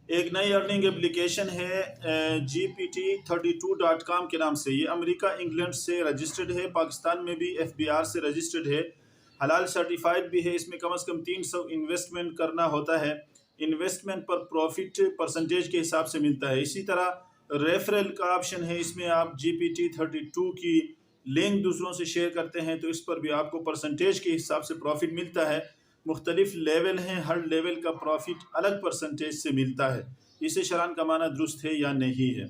ایک نئی earning application ہے GPT32.com کے نام سے. یہ امریکہ انگلینڈ سے رجسٹرڈ ہے، پاکستان میں بھی FBR سے رجسٹرڈ ہے، حلال سرٹیفائڈ بھی ہے. اس میں کم از کم 300 انویسٹمنٹ کرنا ہوتا ہے. انویسٹمنٹ پر پروفٹ پرسنٹیج کے حساب سے ملتا ہے. اسی طرح ریفرل کا آپشن ہے. اس میں آپ GPT32 کی لنک دوسروں سے شیئر کرتے ہیں تو اس پر بھی آپ کو پرسنٹیج کے حساب سے پروفٹ ملتا ہے. مختلف لیول ہیں، ہر لیول کا پروفٹ الگ پرسنٹیج سے ملتا ہے. اسے شران کمانا درست ہے یا نہیں ہے؟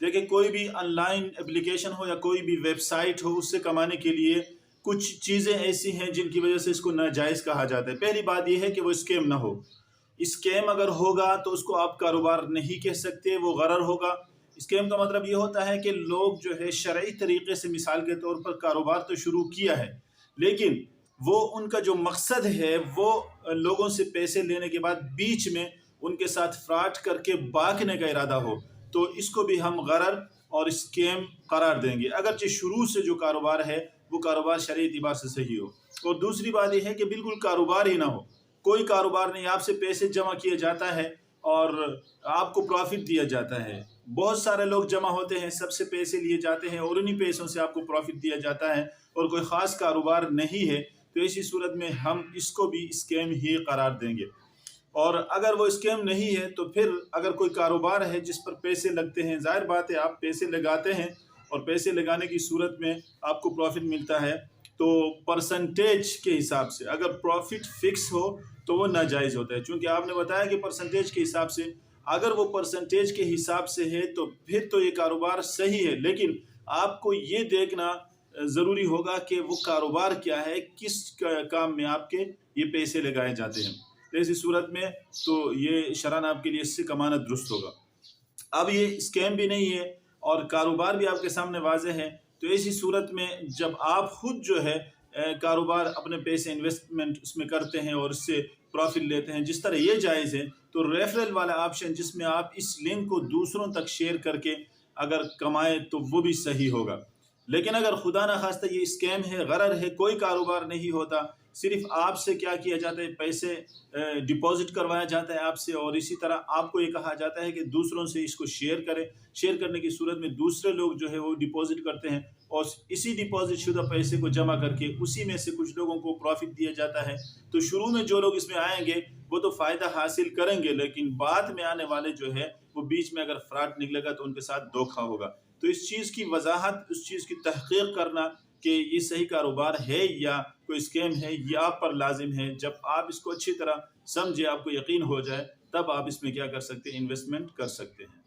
دیکھیں، کوئی بھی آن لائن اپلیکیشن ہو یا کوئی بھی ویب سائٹ ہو، اس سے کمانے کے لیے کچھ چیزیں ایسی ہیں جن کی وجہ سے اس کو ناجائز کہا جاتا ہے. پہلی بات یہ ہے کہ وہ اسکیم نہ ہو. اسکیم اگر ہوگا تو اس کو آپ کاروبار نہیں کہہ سکتے، وہ غرر ہوگا. اسکیم کا مطلب یہ ہوتا ہے کہ لوگ جو ہے شرعی طریقے سے مثال کے طور پر کاروبار تو شروع کیا ہے، لیکن وہ ان کا جو مقصد ہے وہ لوگوں سے پیسے لینے کے بعد بیچ میں ان کے ساتھ فراڈ کر کے بھاگنے کا ارادہ ہو، تو اس کو بھی ہم غرر اور اسکیم قرار دیں گے، اگرچہ شروع سے جو کاروبار ہے وہ کاروبار شرعی اعتبار سے صحیح ہو. اور دوسری بات یہ ہے کہ بالکل کاروبار ہی نہ ہو، کوئی کاروبار نہیں، آپ سے پیسے جمع کیے جاتا ہے اور آپ کو پروفٹ دیا جاتا ہے. بہت سارے لوگ جمع ہوتے ہیں، سب سے پیسے لیے جاتے ہیں اور انہی پیسوں سے آپ کو پروفٹ دیا جاتا ہے اور کوئی خاص کاروبار نہیں ہے، تو ایسی صورت میں ہم اس کو بھی اسکیم ہی قرار دیں گے. اور اگر وہ اسکیم نہیں ہے تو پھر اگر کوئی کاروبار ہے جس پر پیسے لگتے ہیں، ظاہر بات ہے آپ پیسے لگاتے ہیں اور پیسے لگانے کی صورت میں آپ کو پروفٹ ملتا ہے، تو پرسنٹیج کے حساب سے اگر پروفٹ فکس ہو تو وہ ناجائز ہوتا ہے. چونکہ آپ نے بتایا کہ پرسنٹیج کے حساب سے، اگر وہ پرسنٹیج کے حساب سے ہے تو پھر تو یہ کاروبار صحیح ہے، لیکن آپ کو یہ دیکھنا ضروری ہوگا کہ وہ کاروبار کیا ہے، کس کام میں آپ کے یہ پیسے لگائے جاتے ہیں. ایسی صورت میں تو یہ شرعاً آپ کے لیے اس سے کمانا درست ہوگا. اب یہ اسکیم بھی نہیں ہے اور کاروبار بھی آپ کے سامنے واضح ہے، تو ایسی صورت میں جب آپ خود جو ہے کاروبار اپنے پیسے انویسٹمنٹ اس میں کرتے ہیں اور اس سے پروفٹ لیتے ہیں، جس طرح یہ جائز ہے، تو ریفرل والا آپشن جس میں آپ اس لنک کو دوسروں تک شیئر کر کے اگر کمائیں تو وہ بھی صحیح ہوگا. لیکن اگر خدا نخواستہ یہ اسکیم ہے، غرر ہے، کوئی کاروبار نہیں ہوتا، صرف آپ سے کیا کیا جاتا ہے، پیسے ڈپازٹ کروایا جاتا ہے آپ سے، اور اسی طرح آپ کو یہ کہا جاتا ہے کہ دوسروں سے اس کو شیئر کریں. شیئر کرنے کی صورت میں دوسرے لوگ جو ہے وہ ڈپازٹ کرتے ہیں اور اسی ڈپازٹ شدہ پیسے کو جمع کر کے اسی میں سے کچھ لوگوں کو پروفٹ دیا جاتا ہے. تو شروع میں جو لوگ اس میں آئیں گے وہ تو فائدہ حاصل کریں گے، لیکن بعد میں آنے والے جو ہے وہ بیچ میں اگر فراڈ نکلے گا تو ان کے ساتھ دھوکہ ہوگا. تو اس چیز کی وضاحت، اس چیز کی تحقیق کرنا کہ یہ صحیح کاروبار ہے یا کوئی اسکیم ہے، یہ آپ پر لازم ہے. جب آپ اس کو اچھی طرح سمجھے، آپ کو یقین ہو جائے، تب آپ اس میں کیا کر سکتے ہیں، انویسٹمنٹ کر سکتے ہیں.